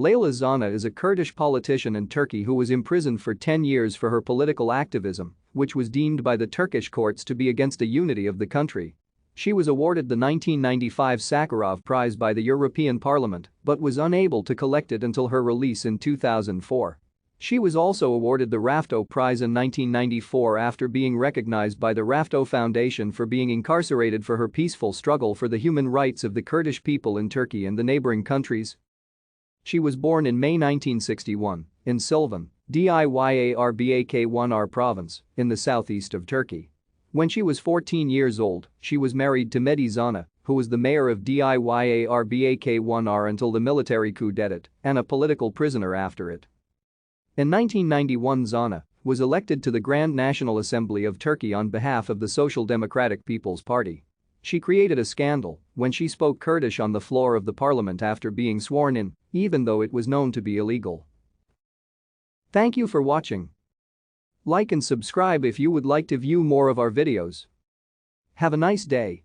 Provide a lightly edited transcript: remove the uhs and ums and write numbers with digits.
Leyla Zana is a Kurdish politician in Turkey who was imprisoned for 10 years for her political activism, which was deemed by the Turkish courts to be against the unity of the country. She was awarded the 1995 Sakharov Prize by the European Parliament but was unable to collect it until her release in 2004. She was also awarded the Rafto Prize in 1994 after being recognized by the Rafto Foundation for being incarcerated for her peaceful struggle for the human rights of the Kurdish people in Turkey and the neighboring countries. She was born in May 1961 in Silvan, Diyarbakır province, in the southeast of Turkey. When she was 14 years old, she was married to Leyla Zana, who was the mayor of Diyarbakır until the military coup d'etat and a political prisoner after it. In 1991, Zana was elected to the Grand National Assembly of Turkey on behalf of the Social Democratic People's Party. She created a scandal when she spoke Kurdish on the floor of the parliament after being sworn in, even though it was known to be illegal. Thank you for watching. Like and subscribe if you would like to view more of our videos. Have a nice day.